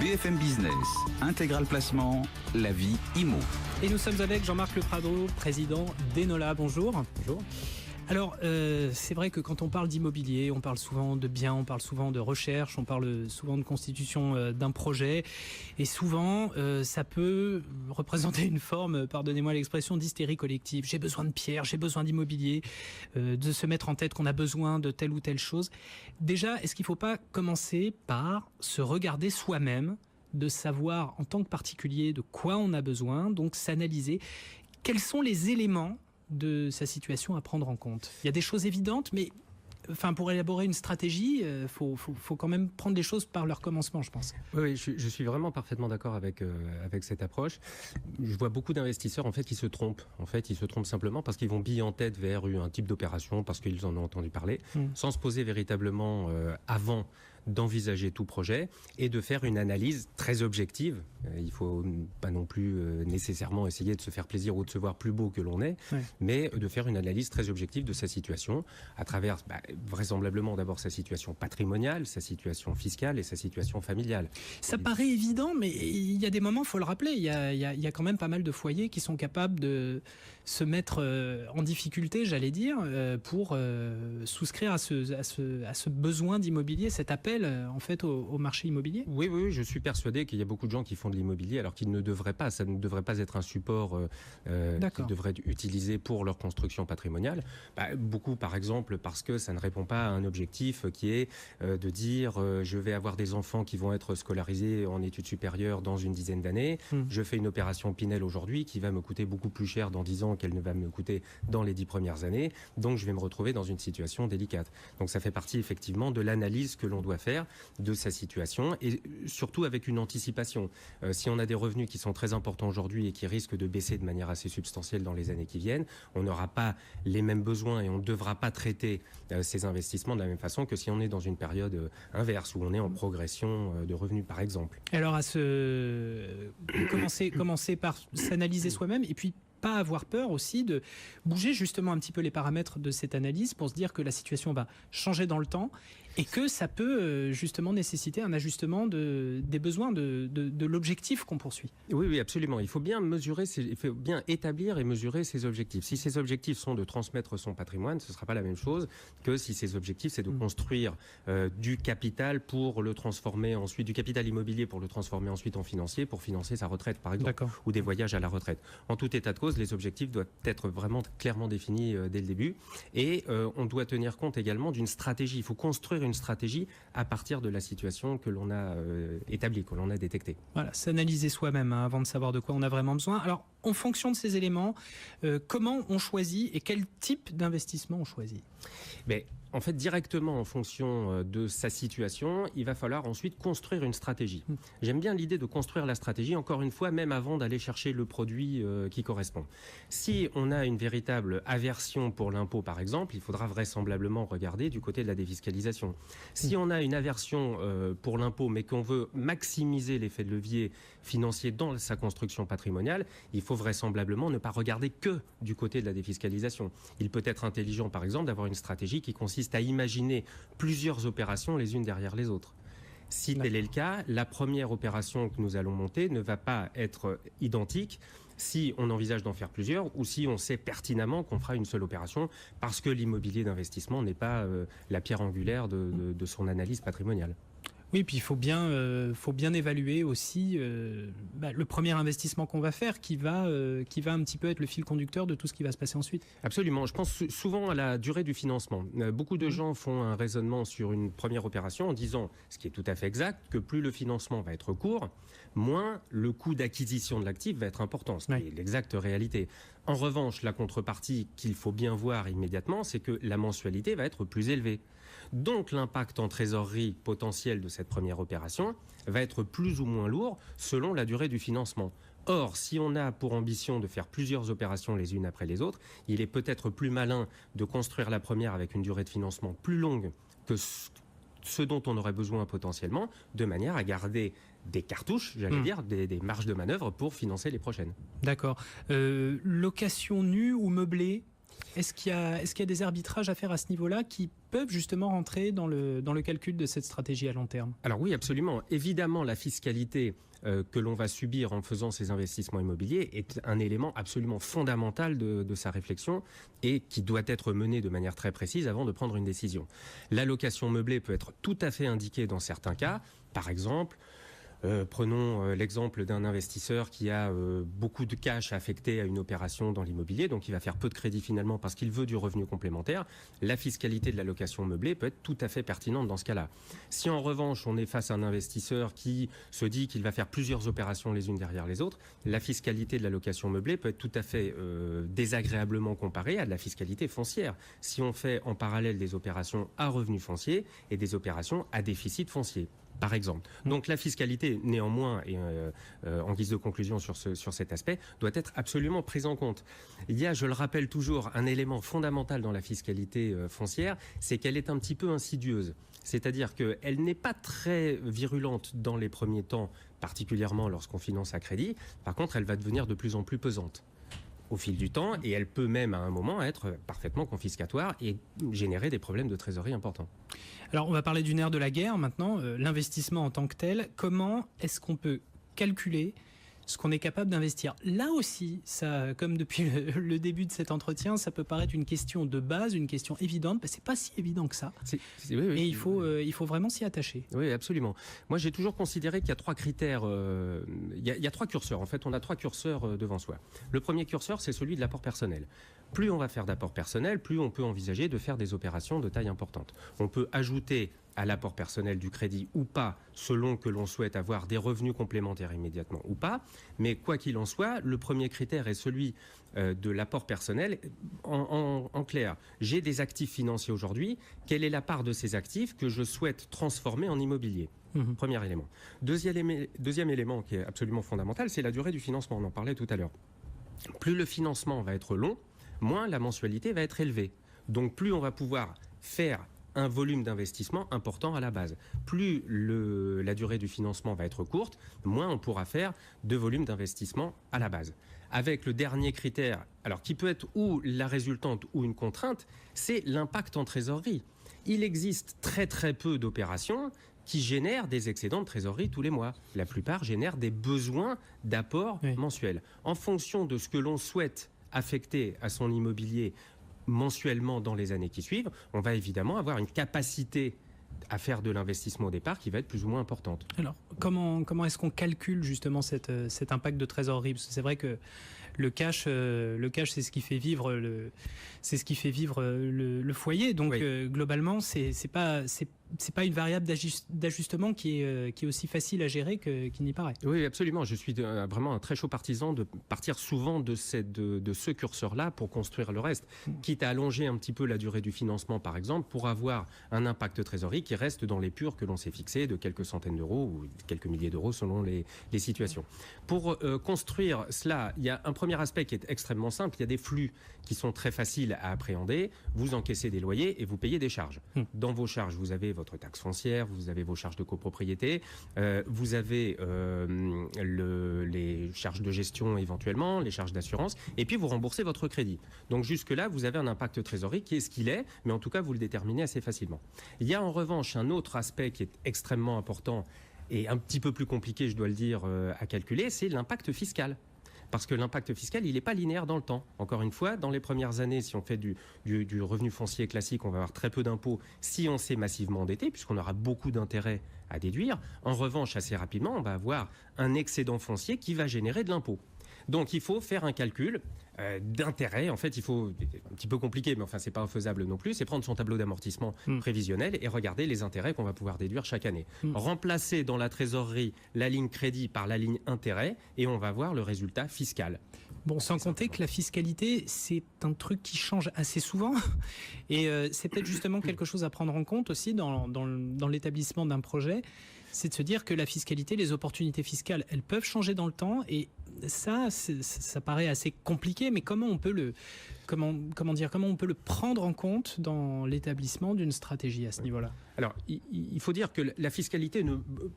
BFM Business, Intégral Placement, la vie IMO. Et nous sommes avec Jean-Marc Le Prado, président d'Enola. Bonjour. Bonjour. Alors, c'est vrai que quand on parle d'immobilier, on parle souvent de biens, on parle souvent de recherche, on parle souvent de constitution d'un projet. Et souvent, ça peut représenter une forme, pardonnez-moi l'expression, d'hystérie collective. J'ai besoin de pierre, j'ai besoin d'immobilier, de se mettre en tête qu'on a besoin de telle ou telle chose. Déjà, est-ce qu'il ne faut pas commencer par se regarder soi-même, de savoir en tant que particulier de quoi on a besoin, donc s'analyser quels sont les éléments de sa situation à prendre en compte. Il y a des choses évidentes, mais pour élaborer une stratégie, faut quand même prendre les choses par leur commencement, je pense. Oui, je suis vraiment parfaitement d'accord avec cette approche. Je vois beaucoup d'investisseurs en fait qui se trompent. En fait, ils se trompent simplement parce qu'ils vont biller en tête vers un type d'opération parce qu'ils en ont entendu parler, sans se poser véritablement avant d'envisager tout projet et de faire une analyse très objective. Il faut pas non plus nécessairement essayer de se faire plaisir ou de se voir plus beau que l'on est, mais de faire une analyse très objective de sa situation à travers vraisemblablement d'abord sa situation patrimoniale, sa situation fiscale et sa situation familiale. Ça paraît évident, mais il y a des moments, il faut le rappeler, il y a quand même pas mal de foyers qui sont capables de se mettre en difficulté, j'allais dire, pour souscrire à ce besoin d'immobilier, cet appel en fait au marché immobilier. Oui, je suis persuadé qu'il y a beaucoup de gens qui font de l'immobilier alors qu'ils ne devraient pas. Ça ne devrait pas être un support qu'ils devraient utiliser pour leur construction patrimoniale. Beaucoup, par exemple, parce que ça ne répond pas à un objectif qui est de dire je vais avoir des enfants qui vont être scolarisés en études supérieures dans une dizaine d'années. Je fais une opération Pinel aujourd'hui qui va me coûter beaucoup plus cher dans 10 ans qu'elle ne va me coûter dans les 10 premières années. Donc je vais me retrouver dans une situation délicate. Donc ça fait partie effectivement de l'analyse que l'on doit faire de sa situation et surtout avec une anticipation. Si on a des revenus qui sont très importants aujourd'hui et qui risquent de baisser de manière assez substantielle dans les années qui viennent, on n'aura pas les mêmes besoins et on ne devra pas traiter ces investissements de la même façon que si on est dans une période inverse où on est en progression de revenus par exemple. Alors commencer par s'analyser soi-même et puis pas avoir peur aussi de bouger justement un petit peu les paramètres de cette analyse pour se dire que la situation va changer dans le temps et que ça peut justement nécessiter un ajustement des besoins de l'objectif qu'on poursuit. Oui, absolument. Il faut bien mesurer, il faut bien établir et mesurer ses objectifs. Si ses objectifs sont de transmettre son patrimoine, ce ne sera pas la même chose que si ses objectifs c'est de construire du capital pour le transformer ensuite, du capital immobilier pour le transformer ensuite en financier pour financer sa retraite par exemple, ou des voyages à la retraite. En tout état de cause, les objectifs doivent être vraiment clairement définis dès le début et on doit tenir compte également d'une stratégie. Il faut construire une stratégie à partir de la situation que l'on a établie, que l'on a détectée. Voilà, s'analyser soi-même avant de savoir de quoi on a vraiment besoin. Alors, en fonction de ces éléments, comment on choisit et quel type d'investissement on choisit ? En fait, directement en fonction de sa situation, il va falloir ensuite construire une stratégie. J'aime bien l'idée de construire la stratégie, encore une fois, même avant d'aller chercher le produit qui correspond. Si on a une véritable aversion pour l'impôt, par exemple, il faudra vraisemblablement regarder du côté de la défiscalisation. Si on a une aversion pour l'impôt, mais qu'on veut maximiser l'effet de levier financier dans sa construction patrimoniale, il faut vraisemblablement ne pas regarder que du côté de la défiscalisation. Il peut être intelligent, par exemple, d'avoir une stratégie qui consiste à imaginer plusieurs opérations les unes derrière les autres. Si tel est le cas, la première opération que nous allons monter ne va pas être identique si on envisage d'en faire plusieurs ou si on sait pertinemment qu'on fera une seule opération parce que l'immobilier d'investissement n'est pas la pierre angulaire de son analyse patrimoniale. Oui, puis il faut bien évaluer aussi le premier investissement qu'on va faire qui va un petit peu être le fil conducteur de tout ce qui va se passer ensuite. Absolument. Je pense souvent à la durée du financement. Beaucoup de gens font un raisonnement sur une première opération en disant, ce qui est tout à fait exact, que plus le financement va être court, moins le coût d'acquisition de l'actif va être important, ce qui est l'exacte réalité. En revanche, la contrepartie qu'il faut bien voir immédiatement, c'est que la mensualité va être plus élevée. Donc l'impact en trésorerie potentiel de cette première opération va être plus ou moins lourd selon la durée du financement. Or, si on a pour ambition de faire plusieurs opérations les unes après les autres, il est peut-être plus malin de construire la première avec une durée de financement plus longue que ce dont on aurait besoin potentiellement, de manière à garder des cartouches, j'allais dire, des marges de manœuvre pour financer les prochaines. D'accord. Location nue ou meublée ? Est-ce qu'il y a des arbitrages à faire à ce niveau-là qui peuvent justement rentrer dans le calcul de cette stratégie à long terme? Alors oui, absolument. Évidemment, la fiscalité que l'on va subir en faisant ces investissements immobiliers est un élément absolument fondamental de sa réflexion et qui doit être mené de manière très précise avant de prendre une décision. L'allocation meublée peut être tout à fait indiquée dans certains cas. Par exemple, prenons l'exemple d'un investisseur qui a beaucoup de cash affecté à une opération dans l'immobilier, donc il va faire peu de crédit finalement parce qu'il veut du revenu complémentaire. La fiscalité de la location meublée peut être tout à fait pertinente dans ce cas-là. Si en revanche on est face à un investisseur qui se dit qu'il va faire plusieurs opérations les unes derrière les autres, la fiscalité de la location meublée peut être tout à fait désagréablement comparée à de la fiscalité foncière. Si on fait en parallèle des opérations à revenu foncier et des opérations à déficit foncier, par exemple. Donc la fiscalité, néanmoins, et en guise de conclusion sur cet aspect, doit être absolument prise en compte. Il y a, je le rappelle toujours, un élément fondamental dans la fiscalité foncière, c'est qu'elle est un petit peu insidieuse. C'est-à-dire qu'elle n'est pas très virulente dans les premiers temps, particulièrement lorsqu'on finance à crédit. Par contre, elle va devenir de plus en plus pesante au fil du temps, et elle peut même à un moment être parfaitement confiscatoire et générer des problèmes de trésorerie importants. Alors on va parler du nerf de la guerre maintenant, l'investissement en tant que tel. Comment est-ce qu'on peut calculer ce qu'on est capable d'investir? Là aussi, ça, comme depuis le début de cet entretien, ça peut paraître une question de base, une question évidente, mais c'est pas si évident que ça. Oui, et il faut vraiment s'y attacher. Oui, absolument. Moi, j'ai toujours considéré qu'il y a trois critères, il y a trois curseurs. En fait, on a trois curseurs devant soi. Le premier curseur, c'est celui de l'apport personnel. Plus on va faire d'apport personnel, plus on peut envisager de faire des opérations de taille importante. On peut ajouter à l'apport personnel du crédit ou pas, selon que l'on souhaite avoir des revenus complémentaires immédiatement ou pas. Mais quoi qu'il en soit, le premier critère est celui de l'apport personnel. En clair, j'ai des actifs financiers aujourd'hui. Quelle est la part de ces actifs que je souhaite transformer en immobilier ? Premier élément. Deuxième élément qui est absolument fondamental, c'est la durée du financement. On en parlait tout à l'heure. Plus le financement va être long, moins la mensualité va être élevée. Donc plus on va pouvoir faire un volume d'investissement important à la base. Plus la durée du financement va être courte, moins on pourra faire de volume d'investissement à la base. Avec le dernier critère, alors qui peut être ou la résultante ou une contrainte, c'est l'impact en trésorerie. Il existe très très peu d'opérations qui génèrent des excédents de trésorerie tous les mois. La plupart génèrent des besoins d'apport mensuels. En fonction de ce que l'on souhaite affecter à son immobilier mensuellement dans les années qui suivent, on va évidemment avoir une capacité à faire de l'investissement au départ qui va être plus ou moins importante. Alors, comment est-ce qu'on calcule justement cet impact de trésorerie? Parce que c'est vrai que le cash, c'est ce qui fait vivre le foyer. Donc, globalement, c'est pas une variable d'ajustement qui est aussi facile à gérer qu'il n'y paraît. Oui, absolument. Je suis vraiment un très chaud partisan de partir souvent de ce curseur-là pour construire le reste, quitte à allonger un petit peu la durée du financement, par exemple, pour avoir un impact trésorerie qui reste dans l'épure que l'on s'est fixé de quelques centaines d'euros ou quelques milliers d'euros selon les situations. Pour construire cela, il y a un premier aspect qui est extrêmement simple. Il y a des flux qui sont très faciles à appréhender. Vous encaissez des loyers et vous payez des charges. Dans vos charges, vous avez votre taxe foncière, vous avez vos charges de copropriété, vous avez les charges de gestion éventuellement, les charges d'assurance, et puis vous remboursez votre crédit. Donc jusque-là, vous avez un impact trésorerie qui est ce qu'il est, mais en tout cas, vous le déterminez assez facilement. Il y a en revanche un autre aspect qui est extrêmement important et un petit peu plus compliqué, je dois le dire, à calculer, c'est l'impact fiscal. Parce que l'impact fiscal, il n'est pas linéaire dans le temps. Encore une fois, dans les premières années, si on fait du revenu foncier classique, on va avoir très peu d'impôts si on s'est massivement endetté, puisqu'on aura beaucoup d'intérêts à déduire. En revanche, assez rapidement, on va avoir un excédent foncier qui va générer de l'impôt. Donc, il faut faire un calcul d'intérêt. En fait, il faut, un petit peu compliqué, mais enfin, c'est pas infaisable non plus, c'est prendre son tableau d'amortissement prévisionnel et regarder les intérêts qu'on va pouvoir déduire chaque année. Remplacer dans la trésorerie la ligne crédit par la ligne intérêt et on va voir le résultat fiscal. Bon, sans compter que la fiscalité, c'est un truc qui change assez souvent. Et c'est peut-être justement quelque chose à prendre en compte aussi dans l'établissement d'un projet. C'est de se dire que la fiscalité, les opportunités fiscales, elles peuvent changer dans le temps. Et ça paraît assez compliqué. Mais comment on peut comment on peut le prendre en compte dans l'établissement d'une stratégie à ce niveau-là? Alors, il faut dire que la fiscalité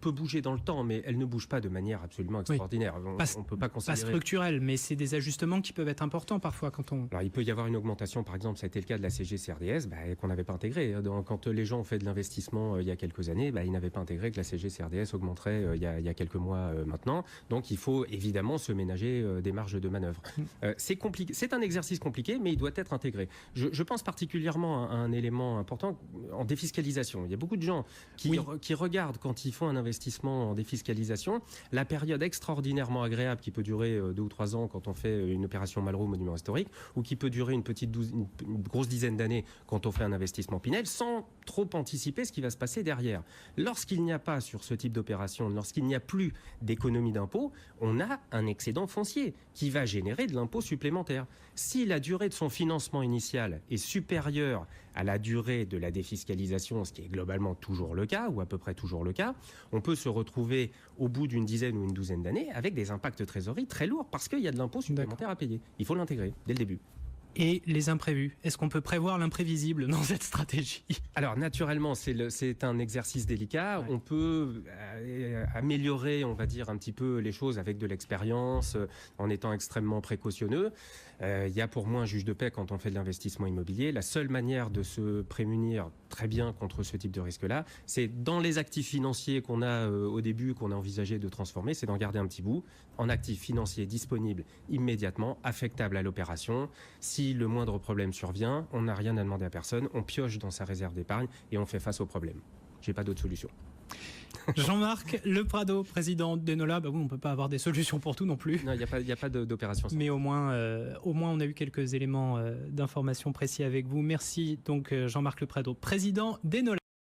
peut bouger dans le temps, mais elle ne bouge pas de manière absolument extraordinaire. On ne peut pas considérer... Pas structurelle, mais c'est des ajustements qui peuvent être importants parfois quand on... Alors, il peut y avoir une augmentation, par exemple, ça a été le cas de la CG-CRDS, qu'on n'avait pas intégrée. Quand les gens ont fait de l'investissement il y a quelques années, ils n'avaient pas intégré que la CG-CRDS augmenterait il y a quelques mois maintenant. Donc, il faut évidemment se ménager des marges de manœuvre. C'est compliqué. C'est un exercice compliqué, mais il doit être intégré. Je pense particulièrement à un élément important en défiscalisation. Il y a beaucoup de gens qui regardent, quand ils font un investissement en défiscalisation, la période extraordinairement agréable qui peut durer 2 ou 3 ans quand on fait une opération Malraux monument historique, ou qui peut durer une grosse dizaine d'années quand on fait un investissement Pinel, sans trop anticiper ce qui va se passer derrière. Lorsqu'il n'y a pas sur ce type d'opération, lorsqu'il n'y a plus d'économie d'impôt, on a un excédent foncier qui va générer de l'impôt supplémentaire. Si la durée de son financement initial est supérieure à la durée de la défiscalisation, ce qui est globalement toujours le cas, ou à peu près toujours le cas, on peut se retrouver au bout d'une dizaine ou une douzaine d'années avec des impacts de trésorerie très lourds, parce qu'il y a de l'impôt supplémentaire à payer. Il faut l'intégrer dès le début. Et les imprévus, est-ce qu'on peut prévoir l'imprévisible dans cette stratégie? Alors naturellement, c'est un exercice délicat. Ouais. On peut améliorer, on va dire, un petit peu les choses avec de l'expérience, en étant extrêmement précautionneux. Il y a pour moi un juge de paix quand on fait de l'investissement immobilier. La seule manière de se prémunir très bien contre ce type de risque-là, c'est dans les actifs financiers qu'on a au début, qu'on a envisagé de transformer, c'est d'en garder un petit bout en actifs financiers disponibles immédiatement, affectables à l'opération. Si le moindre problème survient, on n'a rien à demander à personne, on pioche dans sa réserve d'épargne et on fait face au problème. J'ai pas d'autre solution. Jean-Marc Le Prado, président d'Enolab. Oui, on ne peut pas avoir des solutions pour tout non plus. Non, il n'y a pas d'opération. Mais au moins, on a eu quelques éléments d'information précis avec vous. Merci donc Jean-Marc Le Prado, président d'Enolab.